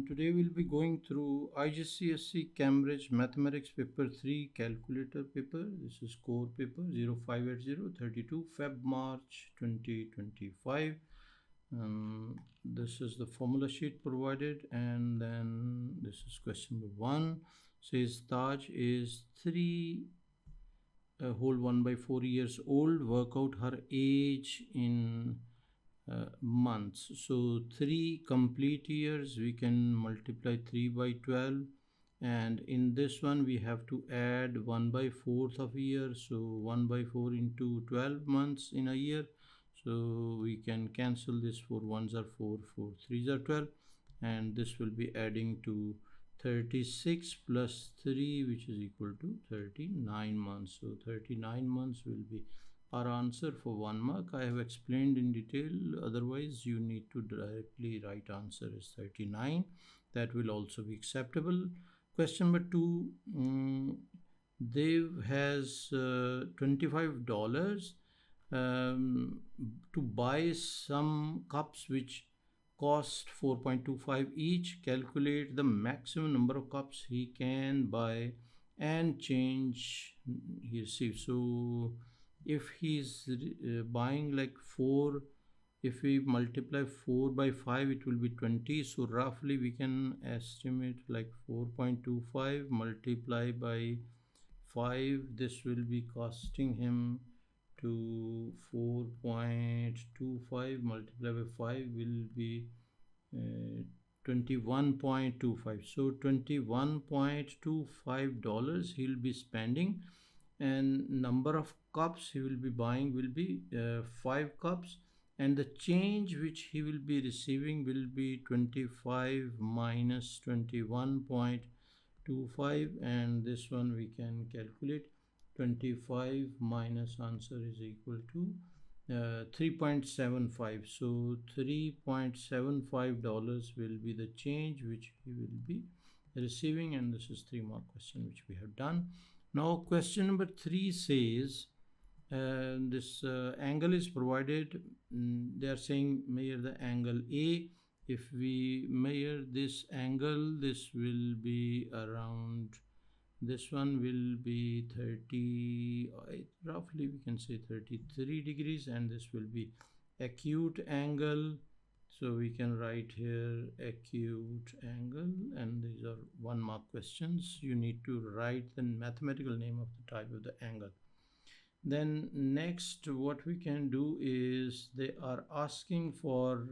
Today we'll be going through IGCSE Cambridge Mathematics Paper 3 Calculator paper. This is core paper 058032 Feb March 2025. This is the formula sheet provided, and then this is question number 1. Says Taj is 3 whole 1 by 4 years old. Work out her age in months. So 3 complete years, we can multiply 3 by 12, and in this one we have to add 1 by 4th of a year, so 1 by 4 into 12 months in a year. So we can cancel this. 4 1s are 4, 4 3s are 12, and this will be adding to 36 plus 3, which is equal to 39 months. So 39 months will be our answer for 1 mark. I have explained in detail, otherwise you need to directly write answer as 39. That will also be acceptable. Question number 2, Dev has $25 to buy some cups which cost 4.25 each. Calculate the maximum number of cups he can buy and change he receives. So if he's buying like 4, if we multiply 4 by 5, it will be 20. So roughly we can estimate like 4.25 multiply by 5. This will be costing him to 4.25 multiplied by 5 will be 21.25. So $21.25 he'll be spending, and number of cups he will be buying will be 5 cups, and the change which he will be receiving will be 25 minus 21.25, and this one we can calculate. 25 minus answer is equal to 3.75. so $3.75 will be the change which he will be receiving, and this is 3-mark question which we have done. Now question number 3 says this angle is provided. They are saying measure the angle A. If we measure this angle, this will be around, this one will be 30, roughly we can say 33 degrees, and this will be acute angle. So we can write here acute angle, and these are 1-mark questions. You need to write the mathematical name of the type of the angle. Then next what we can do is they are asking for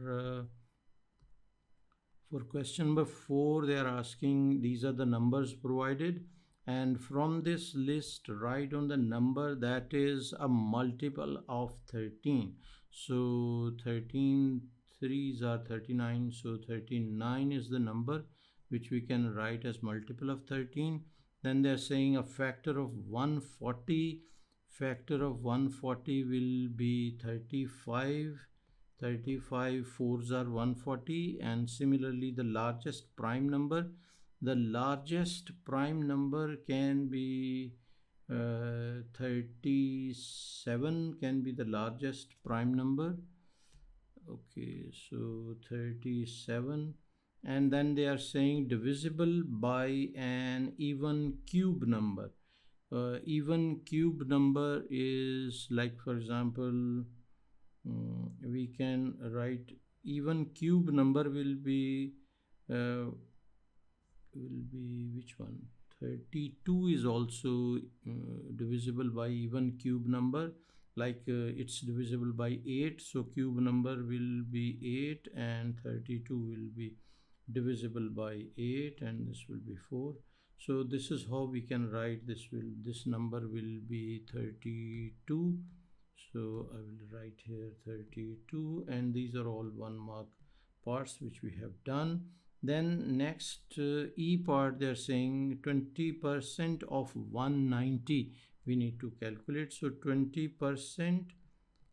question number 4, they are asking, these are the numbers provided, and from this list write on the number that is a multiple of 13. So 13 3s are 39, so 39 is the number which we can write as multiple of 13. Then they're saying a factor of 140. Factor of 140 will be 35. 35 4s are 140, and similarly the largest prime number. The largest prime number can be 37 can be the largest prime number. Okay, so 37, and then they are saying divisible by an even cube number. Even cube number is like, for example, we can write even cube number will be which one? 32 is also divisible by even cube number, like it's divisible by 8, so cube number will be 8, and 32 will be divisible by 8, and this will be 4. So this is how we can write this. This number will be 32. So I will write here 32, and these are all 1-mark parts which we have done. Then next E part, they are saying 20% of 190 we need to calculate. So 20%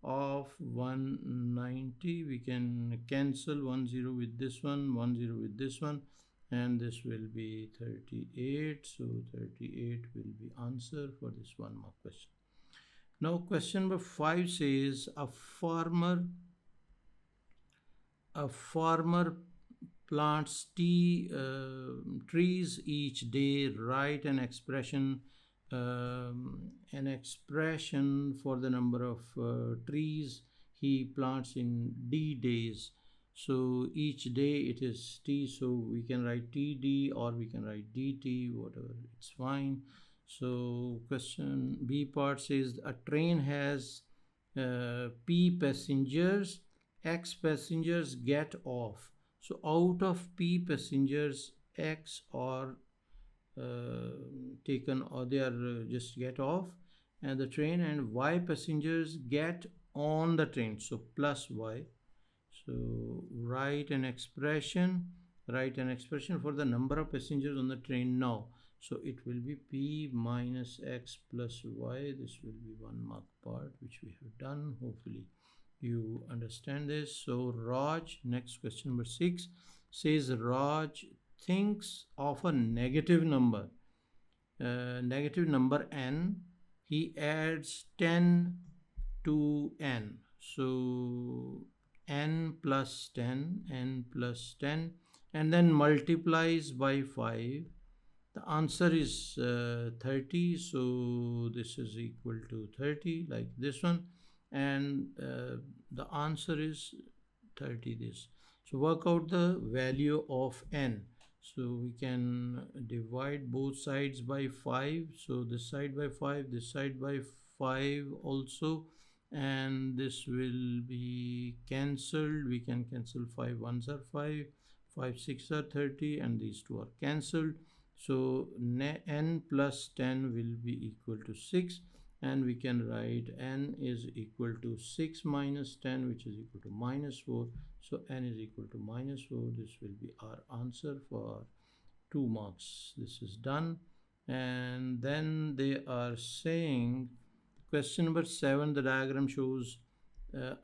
of 190, we can cancel 10 with this one, 10 with this one, and this will be 38. So 38 will be answer for this 1-mark question. Now question number 5 says a farmer plants trees each day. Write an expression for the number of trees he plants in d days. So each day it is t, so we can write td or we can write dt, whatever, it's fine. So question b part says a train has p passengers, x passengers get off. So out of p passengers, x are taken, or they are just get off and the train, and y passengers get on the train, so plus y. So write an expression for the number of passengers on the train now. So it will be p minus x plus y. This will be 1 mark part which we have done. Hopefully you understand this. So Raj, next question number 6 says Raj thinks of a negative number n. He adds 10 to n. So n plus 10, and then multiplies by 5. The answer is 30. So this is equal to 30, like this one. And the answer is 30, this. So work out the value of n. So we can divide both sides by 5. So this side by 5, this side by 5 also, and this will be cancelled. We can cancel 5 ones are 5, 5 6 are 30, and these two are cancelled. So n plus 10 will be equal to 6, and we can write n is equal to 6 minus 10, which is equal to minus 4. So n is equal to minus 4. This will be our answer for 2 marks. This is done. And then they are saying question number 7, the diagram shows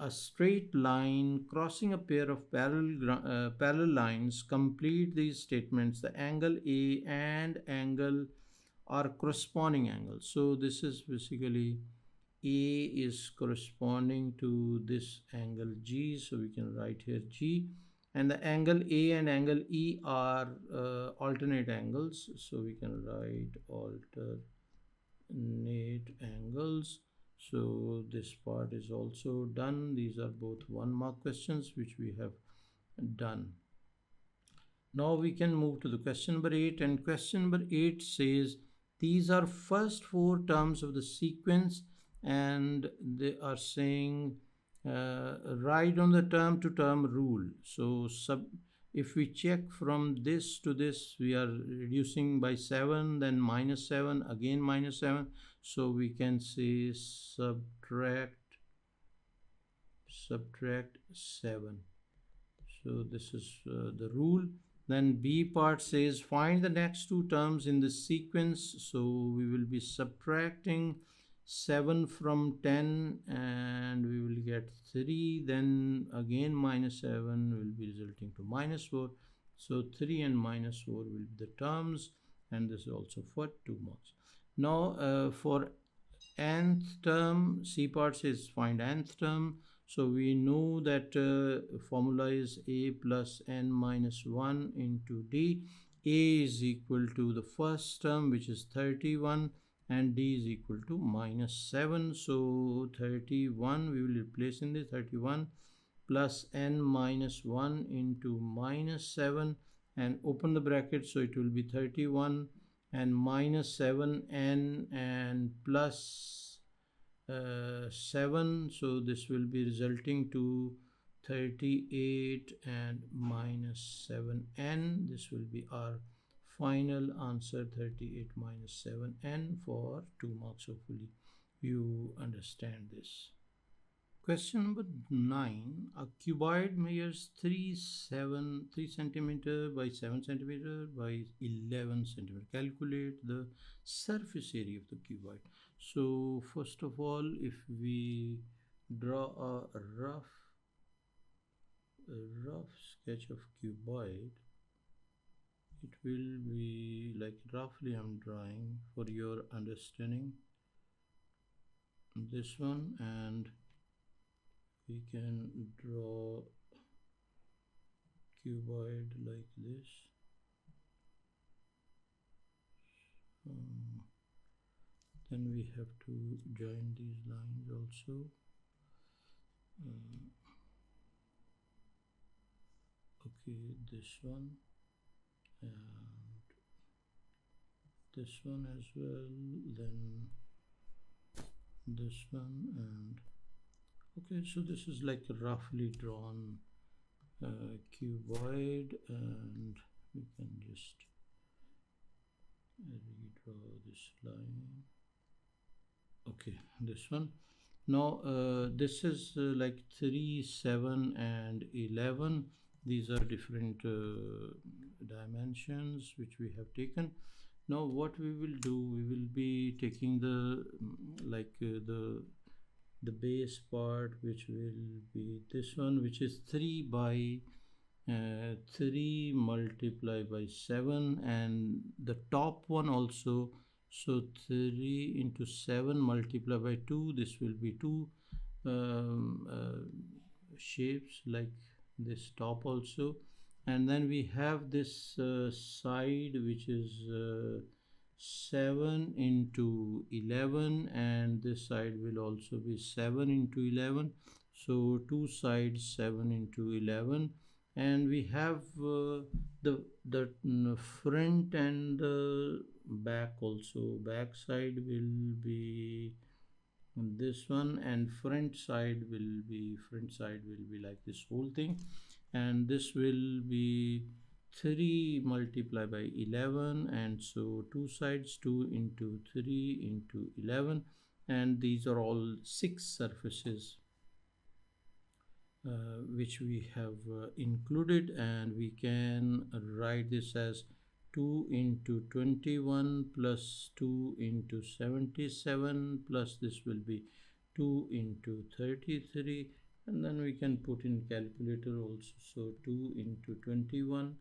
a straight line crossing a pair of parallel lines. Complete these statements. The angle A and angle are corresponding angles. So this is basically A is corresponding to this angle G. So we can write here G. And the angle A and angle E are alternate angles. So we can write alternate angles. So this part is also done. These are both 1 mark questions which we have done. Now we can move to the question number 8, and question number 8 says these are first 4 terms of the sequence, and they are saying write on the term to term rule. So if we check from this to this, we are reducing by 7, then minus 7, again minus 7. So we can say subtract 7. So this is the rule. Then B part says find the next 2 terms in the sequence. So we will be subtracting 7 from 10 and we will get 3. Then again minus 7 will be resulting to minus 4. So 3 and minus 4 will be the terms, and this is also for 2 marks. Now for nth term, C part says find nth term. So we know that formula is a plus n minus 1 into d. A is equal to the first term, which is 31, and d is equal to minus 7. So 31 we will replace in the 31 plus n minus 1 into minus 7 and open the bracket. So it will be 31 and minus 7n and plus 7. So this will be resulting to 38 and minus 7n. This will be our final answer, 38 minus 7n, for 2 marks. Hopefully you understand this. Question number 9. A cuboid measures 3 centimeter by 7 centimeter by 11 centimeter. Calculate the surface area of the cuboid. So first of all, if we draw a rough sketch of cuboid, it will be like roughly I'm drawing for your understanding this one, and we can draw cuboid like this. Then we have to join these lines also. Okay, this one and this one as well, then this one, and okay, so this is like a roughly drawn cuboid, and we can just redraw this line. Okay, this one. Now this is like 3, 7 and 11. These are different dimensions which we have taken. Now what we will do, we will be taking the the base part, which will be this one, which is 3 by 3 multiplied by 7, and the top one also. So 3 into 7 multiplied by 2, this will be 2 shapes like this top also. And then we have this side, which is 7 into 11, and this side will also be 7 into 11. So two sides 7 into 11, and we have the front and the back also. Back side will be this one, and front side will be like this whole thing, and this will be 3 multiplied by 11, and so two sides 2 into 3 into 11, and these are all 6 surfaces which we have included, and we can write this as 2 into 21 plus 2 into 77 plus this will be 2 into 33, and then we can put in calculator also. So 2 into 21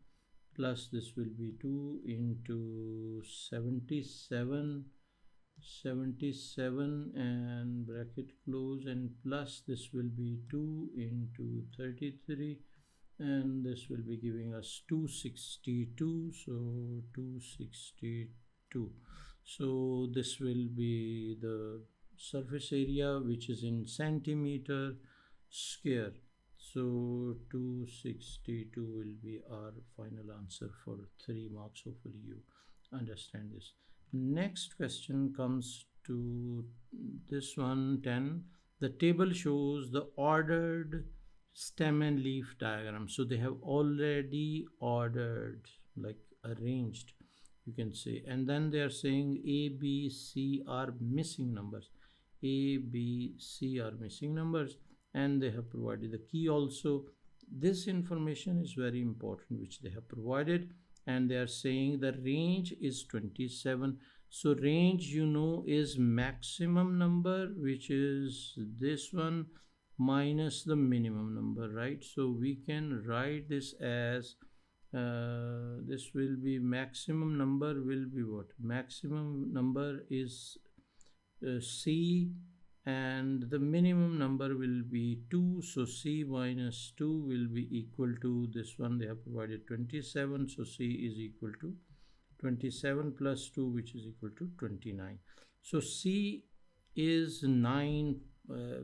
plus this will be 2 into 77 and bracket close, and plus this will be 2 into 33, and this will be giving us 262. So 262. So this will be the surface area, which is in centimeter square. So 262 will be our final answer for 3 marks. Hopefully you understand this. Next question comes to this one, 10. The table shows the ordered stem and leaf diagram. So they have already ordered, like arranged, you can say. And then they are saying A, B, C are missing numbers. A, B, C are missing numbers, and they have provided the key also. This information is very important, which they have provided, and they are saying the range is 27. So range, you know, is maximum number, which is this one, minus the minimum number, right? So we can write this as this will be maximum number will be what? Maximum number is C, and the minimum number will be 2. So C minus 2 will be equal to this one. They have provided 27. So C is equal to 27 plus 2, which is equal to 29. So C is 9,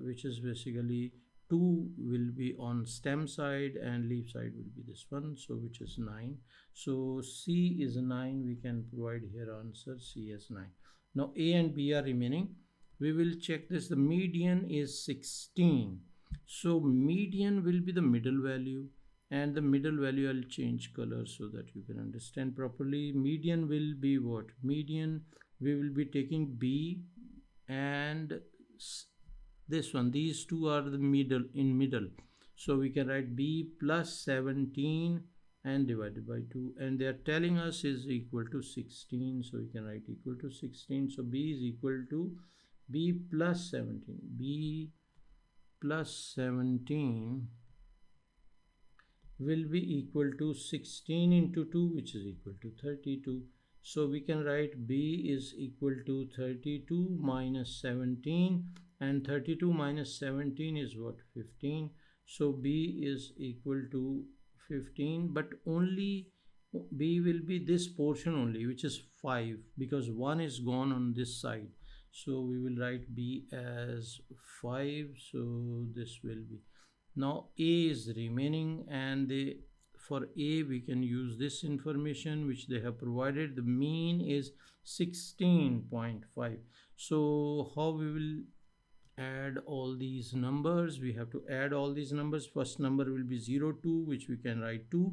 which is basically 2 will be on stem side and leaf side will be this one, so which is 9. So C is 9. We can provide here answer C as 9. Now A and B are remaining. We will check this. The median is 16. So median will be the middle value, and the middle value I'll change color so that you can understand properly. Median will be what? Median, we will be taking B and this one. These two are the middle. So we can write B plus 17 and divided by 2, and they are telling us is equal to 16. So we can write equal to 16. So B is equal to B plus 17. B plus 17 will be equal to 16 into 2, which is equal to 32. So we can write B is equal to 32 minus 17, and 32 minus 17 is what? 15. So B is equal to 15, but only B will be this portion only, which is 5, because 1 is gone on this side. So we will write B as 5. So this will be, now A is remaining, and for A we can use this information which they have provided. The mean is 16.5. So how we will add all these numbers? We have to add all these numbers. First number will be 0 2, which we can write 2,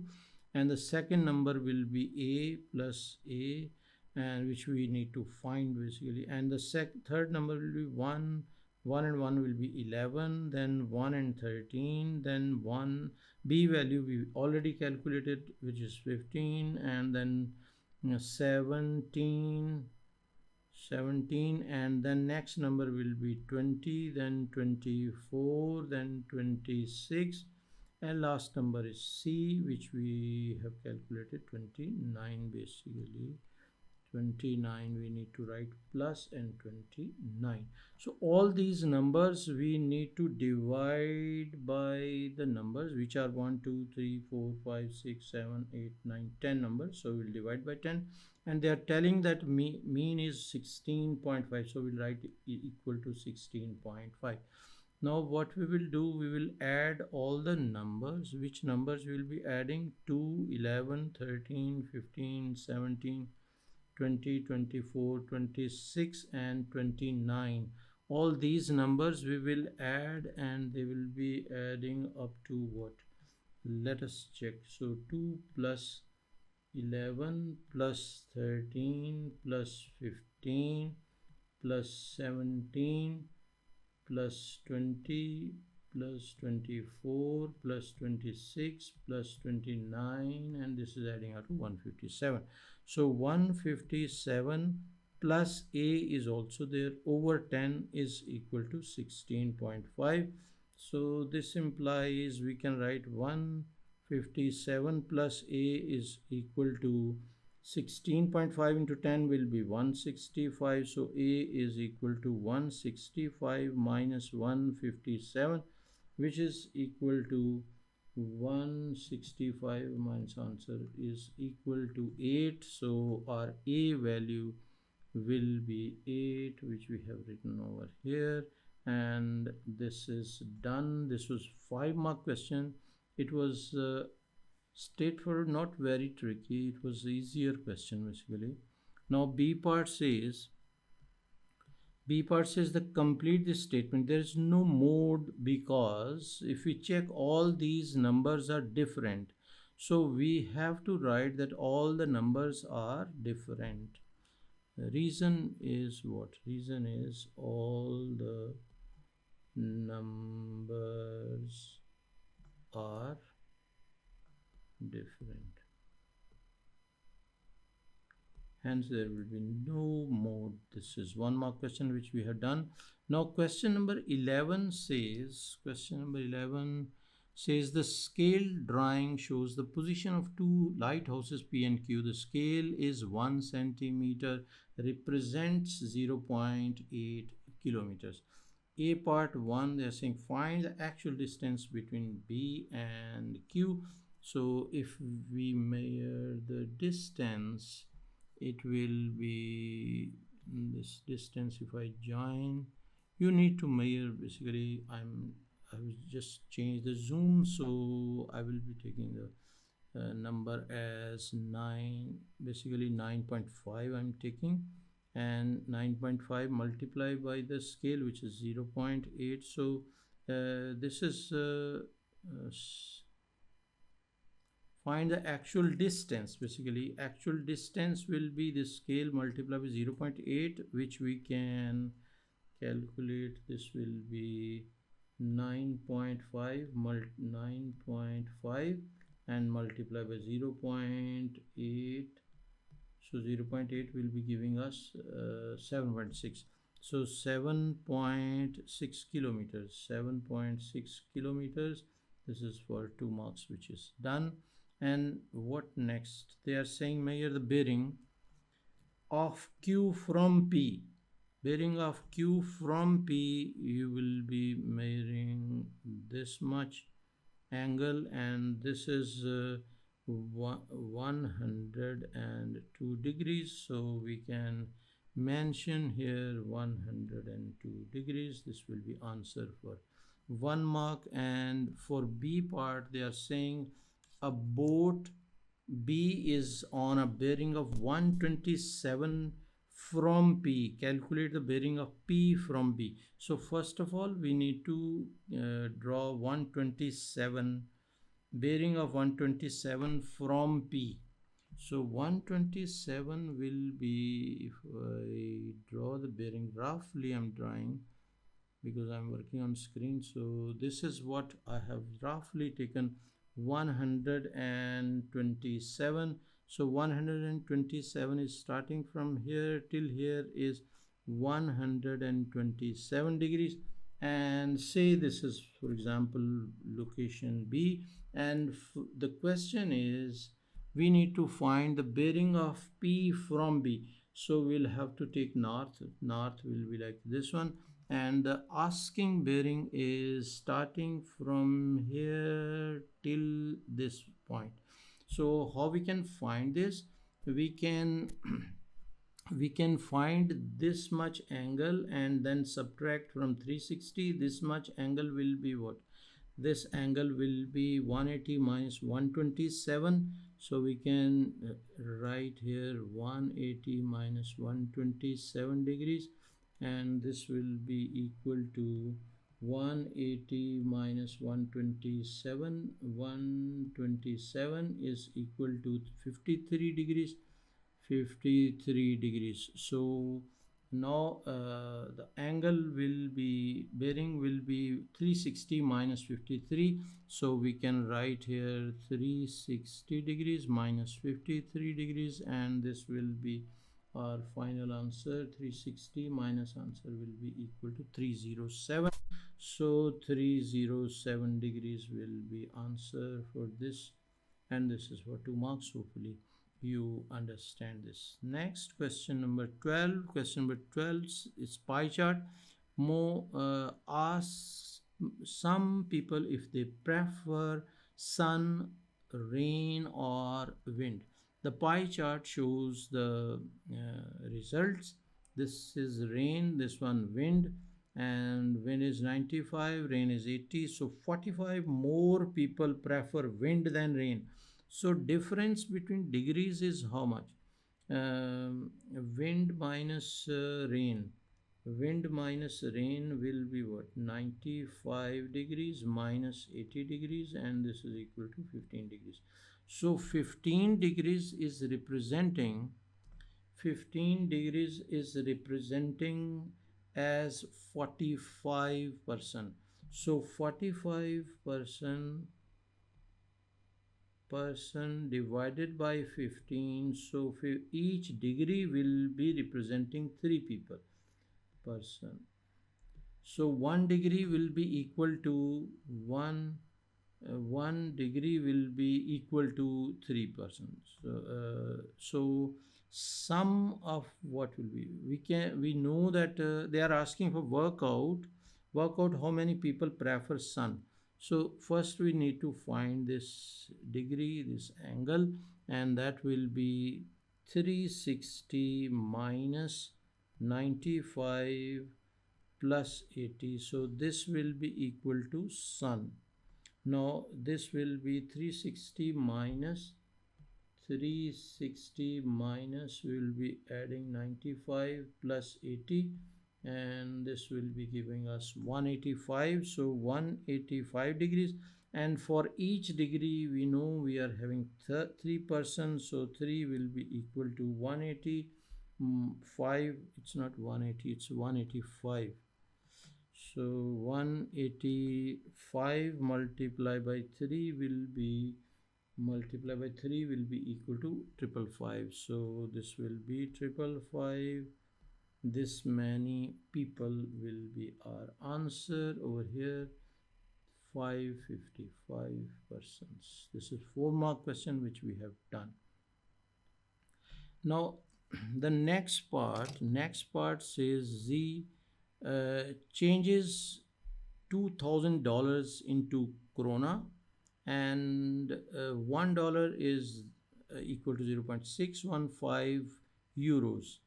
and the second number will be A plus A, and which we need to find basically, and the third number will be 1. 1 and 1 will be 11, then 1 and 13, then 1 B value we already calculated, which is 15, and then 17, and then next number will be 20, then 24, then 26, and last number is C, which we have calculated 29 basically. 29 we need to write plus, and 29. So all these numbers we need to divide by the numbers which are 1 2 3 4 5 6 7 8 9 10 numbers. So we'll divide by 10, and they are telling that mean is 16.5, so we'll write equal to 16.5. Now what we will do, we will add all the numbers. Which numbers we will be adding? 2, 11, 13, 15, 17, 20, 24, 26, and 29. All these numbers we will add, and they will be adding up to what? Let us check. So 2 plus 11 plus 13 plus 15 plus 17 plus 20 plus 24 plus 26 plus 29, and this is adding up to 157. So 157 plus A is also there, over 10 is equal to 16.5. So this implies we can write 157 plus A is equal to 16.5 into 10 will be 165. So A is equal to 165 minus 157, which is equal to 165 minus answer is equal to 8. So our A value will be 8, which we have written over here, and this is done. This was 5-mark question. It was straightforward, not very tricky. It was easier question basically. Now B part says that complete this statement. There is no mode, because if we check, all these numbers are different. So we have to write that all the numbers are different. The reason is what? Reason is all the numbers are different. Hence there will be no mode. This is 1-mark question which we have done. Now question number 11 says, the scale drawing shows the position of two lighthouses P and Q. The scale is 1 centimeter, represents 0.8 kilometers. A part 1, they are saying find the actual distance between B and Q. So if we measure the distance, it will be this distance. If I join, you need to measure basically. I will just change the zoom, so I will be taking the number as 9, basically 9.5 I'm taking, and 9.5 multiplied by the scale, which is 0.8. So this is find the actual distance. Basically actual distance will be the scale multiplied by 0.8, which we can calculate. This will be 9.5 and multiply by 0.8. So 0.8 will be giving us 7.6. So 7.6 kilometers. 7.6 kilometers. This is for 2 marks, which is done. And what next? They are saying measure the bearing of Q from P. Bearing of Q from P, you will be measuring this much, angle, and this is 102 degrees, so we can mention here 102 degrees. This will be answer for 1 mark. And for B part, they are saying a boat B is on a bearing of 127 from P. Calculate the bearing of P from B. So first of all, we need to draw 127, bearing of 127 from P. So 127 will be, if I draw the bearing roughly, I'm drawing because I'm working on screen. So this is what I have roughly taken, 127. So 127 is starting from here till here is 127 degrees, and say this is, for example, location B, and the question is we need to find the bearing of P from B. So we'll have to take north. North will be like this one, and the asking bearing is starting from here till this point. So how we can find this? We can we can find this much angle and then subtract from 360. This much angle will be what? This angle will be 180 minus 127. So we can write here 180 minus 127 degrees, and this will be equal to 180 minus 127. 127 is equal to 53 degrees. 53 degrees. So now the angle will be, bearing will be 360 minus 53. So we can write here 360 degrees minus 53 degrees, and this will be our final answer. 360 minus answer will be equal to 307. So 307 degrees will be answer for this, and this is for 2 marks. Hopefully you understand this. Next, question number 12. Question number 12 is pie chart. Mo asks some people if they prefer sun, rain or wind. The pie chart shows the results. This is rain, this one wind, and wind is 95, rain is 80. So 45 more people prefer wind than rain. So difference between degrees is how much? Wind minus rain. Wind minus rain will be what? 95 degrees minus 80 degrees, and this is equal to 15 degrees. So 15 degrees is representing, 15 degrees is representing as 45%. So 45% divided by 15, so each degree will be representing 3 people person. So 1 degree will be equal to 1 degree will be equal to 3 persons. So sum of what will be, we know that they are asking for work out how many people prefer sun. So first we need to find this degree, this angle, and that will be 360 minus 95 plus 80. So this will be equal to sun. Now this will be 360 minus will be adding 95 plus 80, and this will be giving us 185. So 185 degrees, and for each degree we know we are having 3%, so 3 will be equal to 180. 5, it's not 180, it's 185. So 185 multiplied by 3 will be equal to 555. So this will be 555. This many people will be our answer over here. 555 persons. This is 4-mark question which we have done. Now the next part says Z changes $2,000 into krona and $1 is equal to 0.615 euros,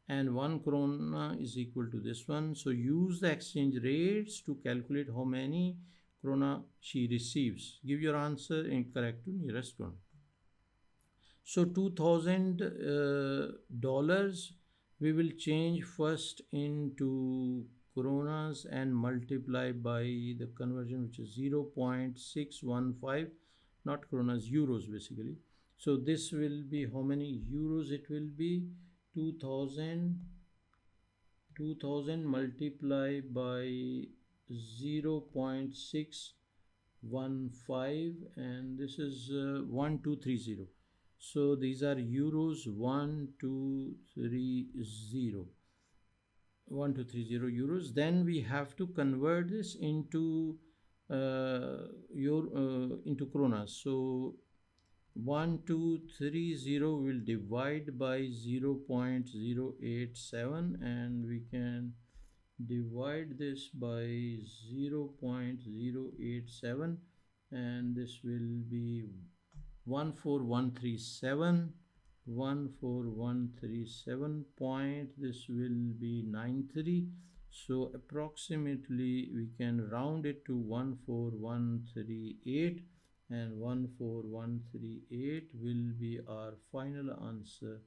and 1 krona is equal to this one. So use the exchange rates to calculate how many krona she receives. Give your answer incorrect to nearest one. So $2,000 we will change first into kronas and multiply by the conversion, which is 0.615, not kronas, euros basically. So this will be how many euros it will be? 2000 multiplied by 0.615, and this is 1230. So these are euros. 1230 euros. Then we have to convert this into into kronas. So 1230 will divide by 0.087, and we can divide this by 0.087, and this will be 14137 point, this will be 93. So approximately we can round it to 14138, and 14138 will be our final answer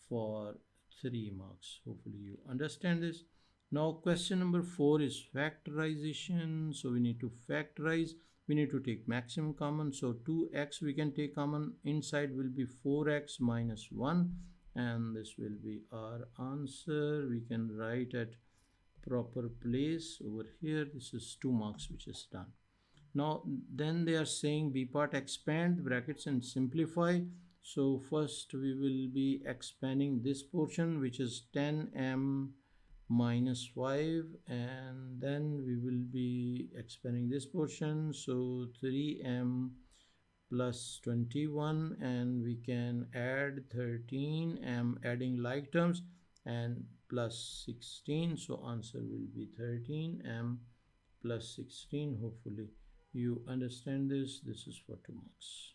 for 3 marks. Hopefully you understand this. Now question number 4 is factorization. So we need to factorize. We need to take maximum common. So 2x we can take common. Inside will be 4x minus 1, and this will be our answer. We can write at proper place over here. This is 2 marks, which is done. Now then they are saying B part, expand brackets and simplify. So first we will be expanding this portion, which is 10m minus 5, and then we will be expanding this portion. So 3m plus 21, and we can add 13m, adding like terms, and plus 16. So answer will be 13m plus 16. Hopefully you understand this. This is for 2 marks.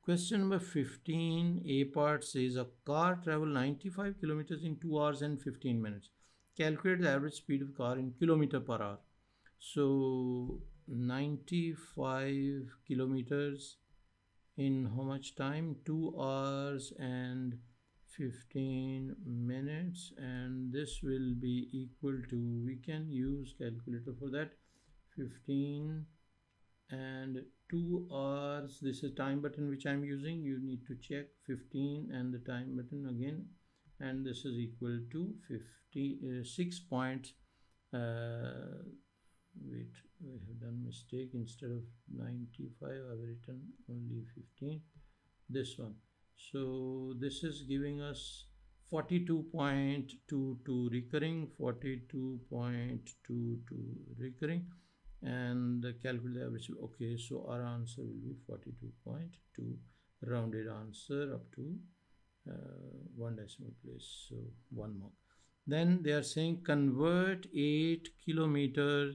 Question number 15, A part says a car travel 95 kilometers in 2 hours and 15 minutes. Calculate the average speed of the car in kilometer per hour. So 95 kilometers in how much time? 2 hours and 15 minutes, and this will be equal to, we can use calculator for that, 15 and 2 hours. This is time button which I'm using. You need to check 15 and the time button again, and this is equal to 56 point. Wait, we have done mistake. Instead of 95 I've written only 15, this one. So this is giving us 42.22 recurring, 42.22 recurring, and calculate the average. Okay, so our answer will be 42.2, rounded answer up to 1 decimal place, so 1 mark. Then they are saying convert 8 meter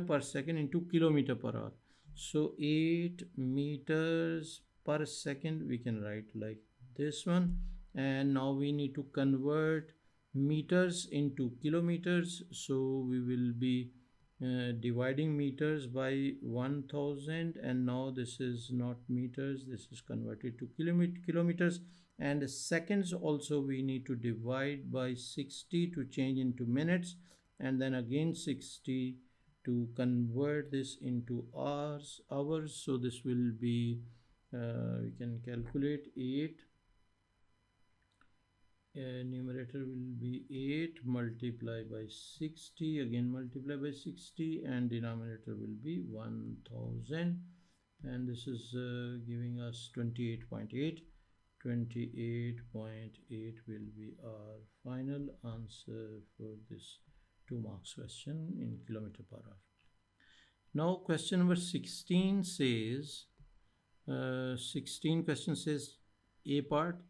per second into kilometer per hour. So 8 meters per second we can write like this one, and now we need to convert meters into kilometers. So we will be dividing meters by 1000, and now this is not meters, this is converted to kilometers. And seconds also we need to divide by 60 to change into minutes, and then again 60 to convert this into hours. So this will be we can calculate 8, numerator will be 8 multiplied by 60, again multiply by 60, and denominator will be 1000, and this is giving us 28.8. 28.8 will be our final answer for this 2 marks question in kilometer per hour. Now question number 16 says, 16 question says, A part,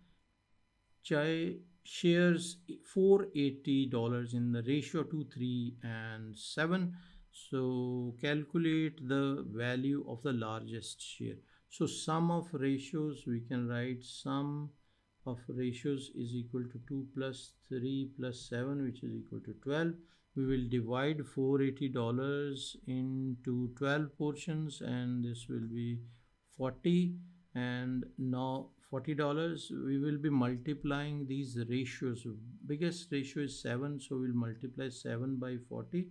Chai shares $480 in the ratio 2, 3 and 7. So calculate the value of the largest share. So sum of ratios, we can write sum of ratios is equal to 2 plus 3 plus 7, which is equal to 12. We will divide $480 into 12 portions, and this will be 40. And now $40, we will be multiplying these ratios. Biggest ratio is 7, so we'll multiply 7 by 40,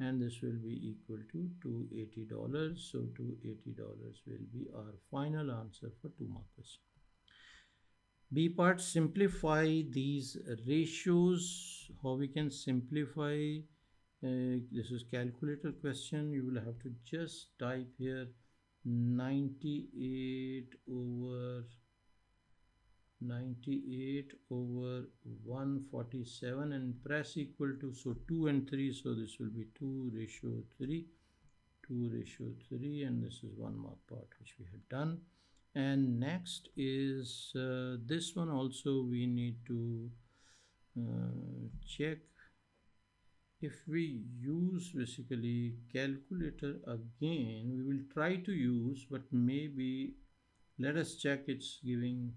and this will be equal to $280. So $280 will be our final answer for 2-mark question. B part, simplify these ratios. How we can simplify? This is calculator question. You will have to just type here 98 over 147 and press equal to, so 2 and 3, so this will be 2 ratio 3, 2 ratio 3, and this is 1 mark part which we had done. And next is this one also we need to check. If we use basically calculator again, we will try to use, but maybe let us check it's giving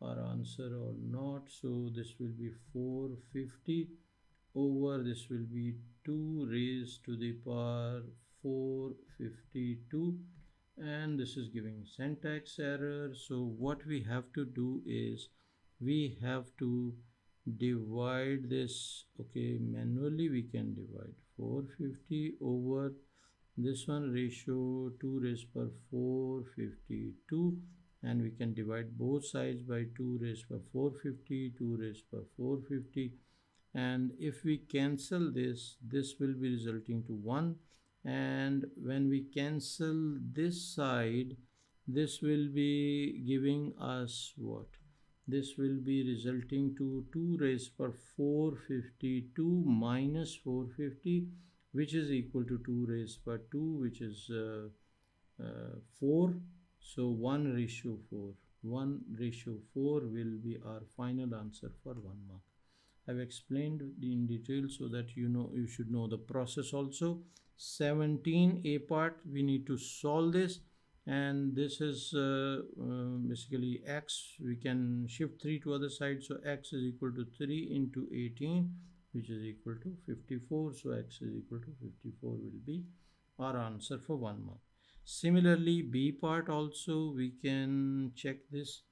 our answer or not. So this will be 450 over, this will be 2 raised to the power 452, and this is giving syntax error. So what we have to do is we have to divide this, okay, manually we can divide 450 over this one ratio 2 raised per 452, and we can divide both sides by 2 raised per 450, 2 raised per 450, and if we cancel this, this will be resulting to 1, and when we cancel this side, this will be giving us what? This will be resulting to 2 raised per 452 minus 450, which is equal to 2 raised per 2, which is 4. So 1 ratio 4. 1 ratio 4 will be our final answer for 1 mark. I've explained in detail so that you should know the process also. 17A part, we need to solve this, and this is basically x. We can shift 3 to other side, so x is equal to 3 into 18, which is equal to 54. So x is equal to 54 will be our answer for 1 mark. Similarly, B part also we can check this,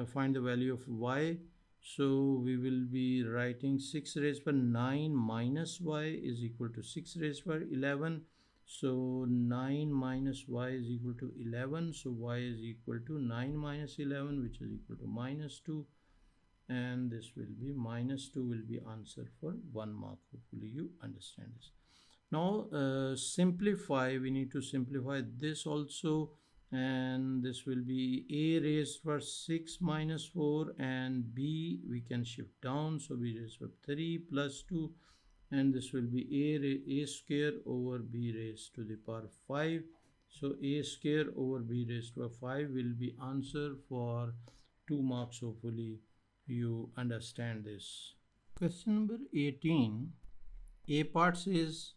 find the value of y. So we will be writing 6 raised by 9 minus y is equal to 6 raised by 11. So 9 minus y is equal to 11. So y is equal to 9 minus 11, which is equal to minus 2. And this will be minus 2 will be answer for 1 mark. Hopefully you understand this. Now simplify, we need to simplify this also, and this will be a raised for 6 minus 4, and b we can shift down, so b raised for 3 plus 2, and this will be a square over b raised to the power 5. So a square over b raised to 5 will be answer for 2 marks. Hopefully you understand this. Question number 18. A part says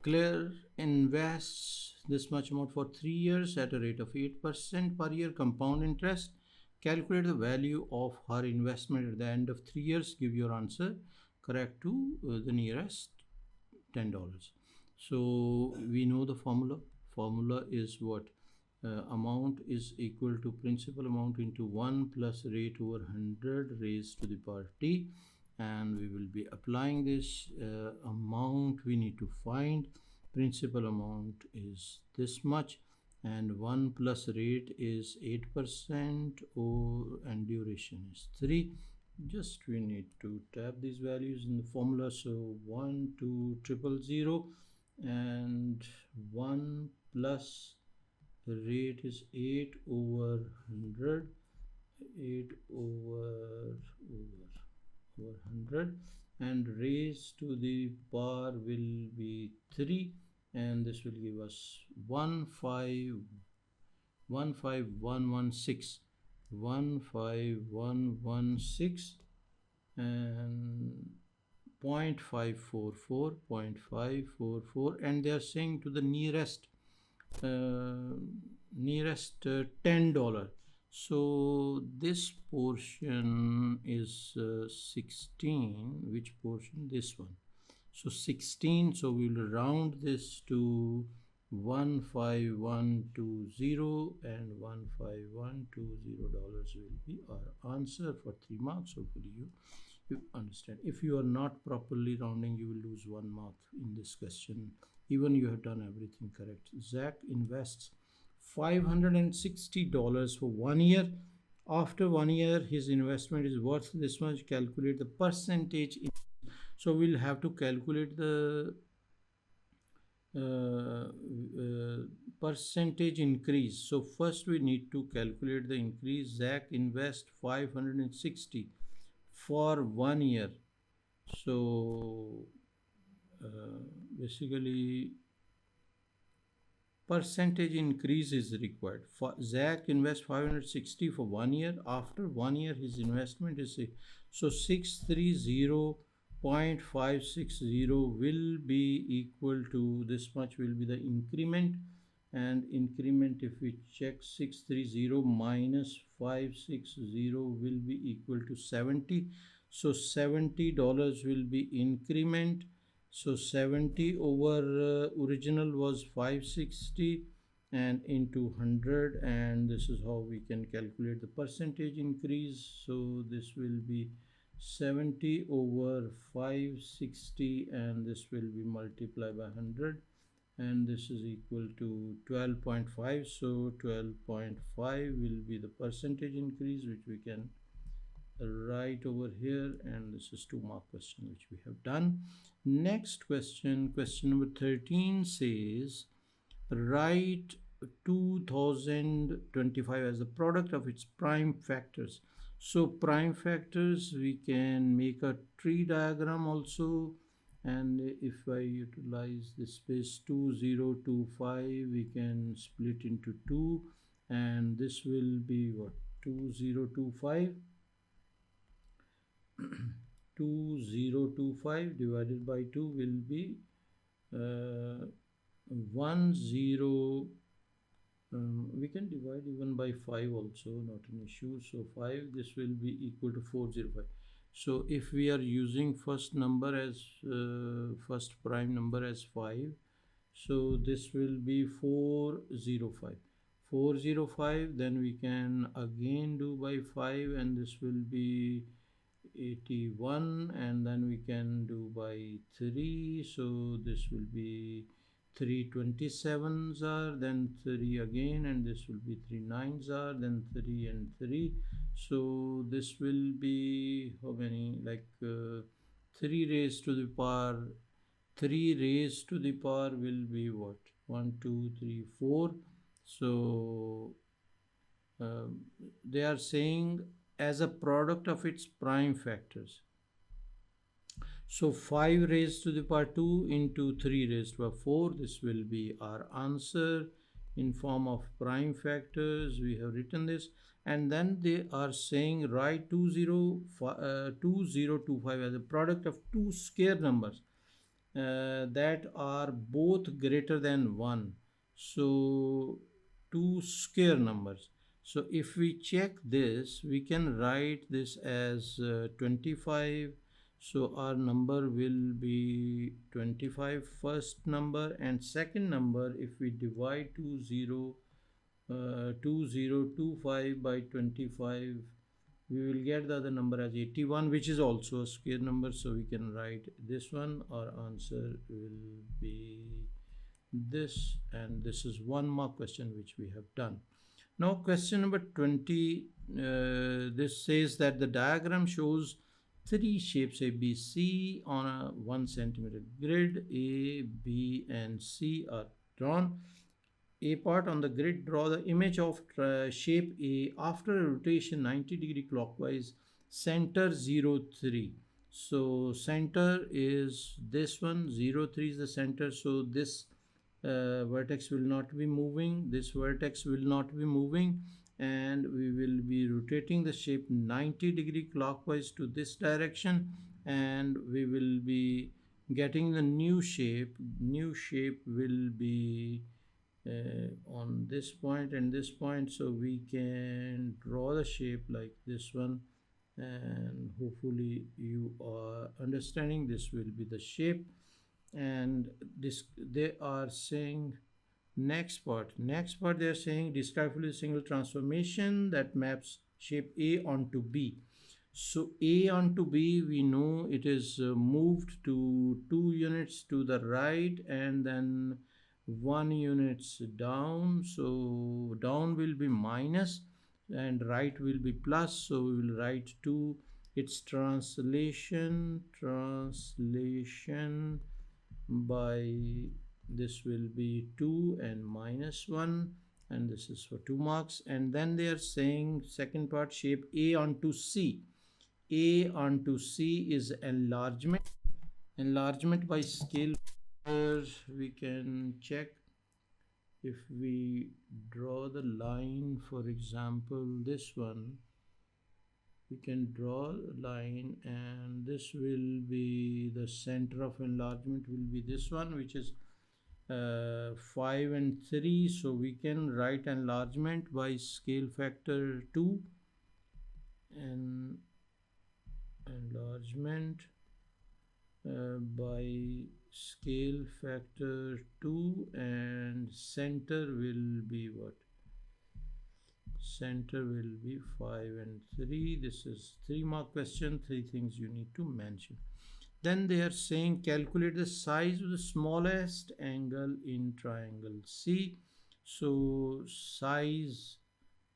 Claire invests this much amount for 3 years at a rate of 8% per year compound interest. Calculate the value of her investment at the end of 3 years. Give your answer correct to the nearest $10. So we know the formula. Formula is what? Amount is equal to principal amount into 1 plus rate over 100 raised to the power t, and we will be applying this amount. We need to find principal amount is this much, and 1 plus rate is 8%, and duration is 3. Just we need to tap these values in the formula. So 1 2 000, and 1 plus rate is 8 over 100, 8 over 100, and raised to the power will be 3, and this will give us 15116, 15116, and 0.544, and they are saying to the nearest uh, $10. So this portion is 16. Which portion? This one. So 16. So we will round this to 15120, and $15120 will be our answer for 3 marks. Hopefully you understand. If you are not properly rounding, you will lose 1 mark in this question, even you have done everything correct. Zach invests $560 for 1 year. After 1 year, his investment is worth this much. Calculate the percentage. So we'll have to calculate the percentage increase. So first we need to calculate the increase. Zach invest 560 for 1 year. So basically percentage increase is required. For Zach invest 560 for 1 year. After 1 year his investment is so 630.560 will be equal to this much will be the increment, and increment, if we check, 630 minus 560 will be equal to 70. So $70 will be increment. So 70 over original was 560 and into 100, and this is how we can calculate the percentage increase. So this will be 70 over 560, and this will be multiplied by 100, and this is equal to 12.5. So 12.5 will be the percentage increase, which we can write over here, and this is 2 mark question which we have done. Next question, question number 13 says write 2025 as the product of its prime factors. So prime factors, we can make a tree diagram also, and if I utilize this space 2025, we can split into 2, and this will be what, 2025 2025 divided by 2 will be we can divide even by 5 also, not an issue. So 5, this will be equal to 405. So if we are using first number as first prime number as 5, so this will be 405, then we can again do by 5, and this will be 81, and then we can do by 3. So this will be 3 27s are, then 3 again, and this will be 3 9s are, then 3 and 3. So this will be how many, like 3 raised to the power 3 raised to the power will be what, 1 2 3 4. So they are saying as a product of its prime factors. So 5 raised to the power 2 into 3 raised to the power 4, this will be our answer in form of prime factors. We have written this, and then they are saying write 2025 as a product of 2 square numbers that are both greater than 1. So 2 square numbers. So if we check this, we can write this as 25. So our number will be 25 first number, and second number, if we divide 2025 by 25, we will get the other number as 81, which is also a square number. So we can write this one. Our answer will be this, and this is 1 mark question which we have done. Now question number 20, this says that the diagram shows 3 shapes A, B, C on a 1 centimeter grid. A, B and C are drawn. A part on the grid, draw the image of shape A after a rotation 90 degree clockwise, center 0 3. So center is this one, 0 3 is the center. So this vertex will not be moving, this vertex will not be moving, and we will be rotating the shape 90 degree clockwise to this direction, and we will be getting the new shape. New shape will be on this point and this point, so we can draw the shape like this one, and hopefully you are understanding. This will be the shape. And this, they are saying, next part they are saying describe fully single transformation that maps shape A onto B. So A onto B, we know it is moved to 2 units to the right and then 1 units down. So down will be minus and right will be plus. So we will write 2. Its translation by this will be 2 and minus 1, and this is for 2 marks. And then they are saying second part, shape A onto C. A onto C is enlargement by scale. We can check if we draw the line, for example this one, we can draw a line, and this will be the center of enlargement will be this one, which is 5 and 3. So we can write enlargement by scale factor 2, and enlargement by scale factor 2, and center will be what? Center will be 5 and 3. This is 3 mark question, 3 things you need to mention. Then they are saying calculate the size of the smallest angle in triangle C. So size,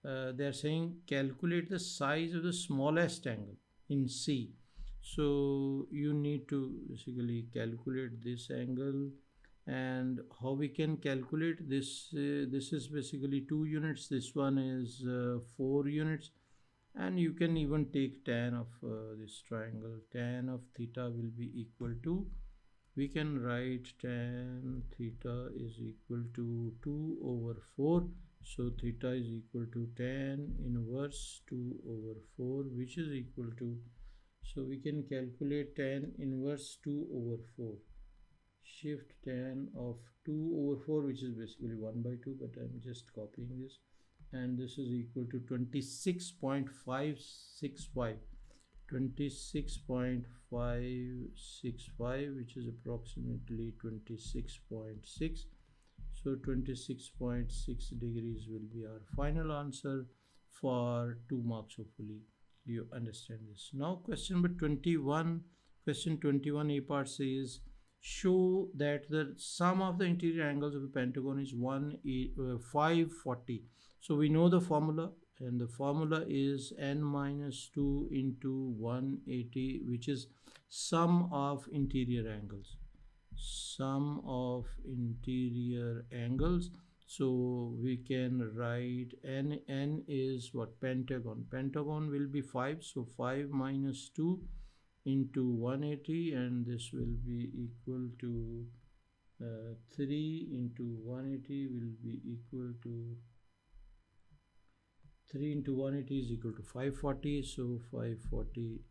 they are saying calculate the size of the smallest angle in C. So you need to basically calculate this angle. And how we can calculate this? This is basically 2 units. This one is 4 units. And you can even take tan of this triangle. Tan of theta will be equal to, we can write tan theta is equal to 2 over 4. So theta is equal to tan inverse 2 over 4, which is equal to, so we can calculate tan inverse 2 over 4. Shift tan of 2 over 4, which is basically 1 by 2, but I'm just copying this. And this is equal to 26.565, 26.565, which is approximately 26.6. So 26.6 degrees will be our final answer for 2 marks. Hopefully you understand this. Now question number 21. Question 21 A part says show that the sum of the interior angles of a pentagon is 540. So we know the formula, and the formula is n minus 2 into 180, which is sum of interior angles. Sum of interior angles. So we can write n is what? Pentagon. Pentagon will be 5. So 5 minus 2 into 180, and this will be equal to 3 into 180 will be equal to 3 into 180 is equal to 540. So 540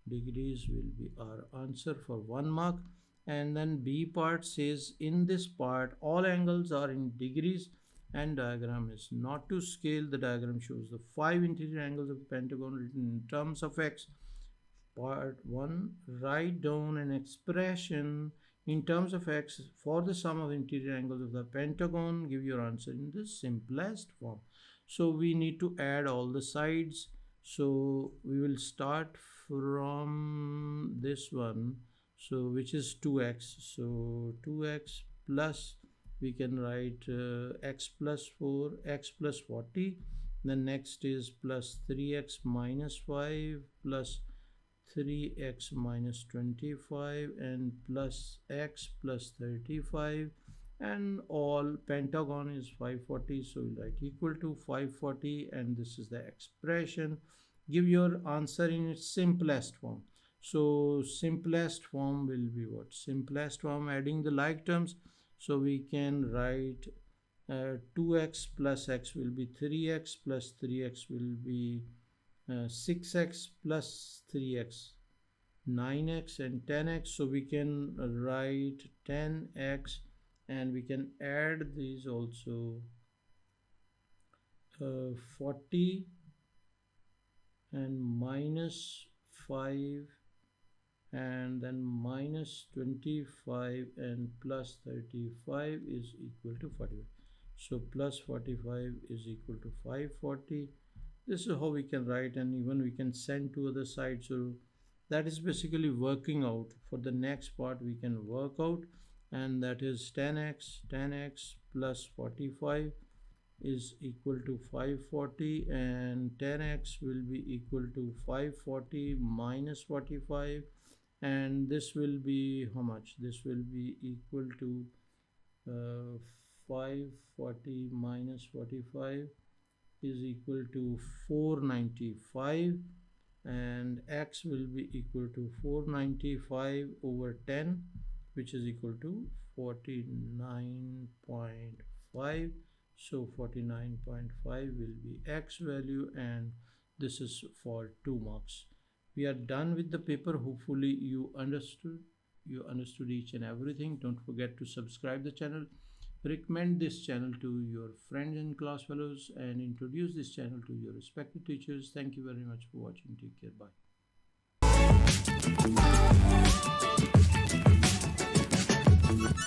degrees will be our answer for 1 mark. And then B part says in this part all angles are in degrees and diagram is not to scale. The diagram shows the 5 interior angles of the pentagon written in terms of x. Part 1, write down an expression in terms of x for the sum of interior angles of the pentagon. Give your answer in the simplest form. So we need to add all the sides. So we will start from this one, so which is 2x. So 2x plus, we can write x plus 4, x plus 40. Then next is plus 3x minus 5 plus 3x minus 25 and plus x plus 35, and all pentagon is 540. So we'll write equal to 540, and this is the expression. Give your answer in its simplest form. So simplest form will be what? Simplest form, adding the like terms. So we can write 2x plus x will be 3x plus 3x will be 6x plus 3x, 9x and 10x, so we can write 10x and we can add these also, 40 and minus 5 and then minus 25 and plus 35 is equal to 45. So plus 45 is equal to 540. This is how we can write, and even we can send to other side. So that is basically working out. For the next part we can work out, and that is 10x plus 45 is equal to 540, and 10x will be equal to 540 minus 45, and this will be how much? This will be equal to 540 minus 45 is equal to 495, and x will be equal to 495 over 10, which is equal to 49.5. So 49.5 will be x value, and this is for 2 marks. We are done with the paper. Hopefully you understood each and everything. Don't forget to subscribe the channel, recommend this channel to your friends and class fellows, and introduce this channel to your respective teachers. Thank you very much for watching. Take care. Bye.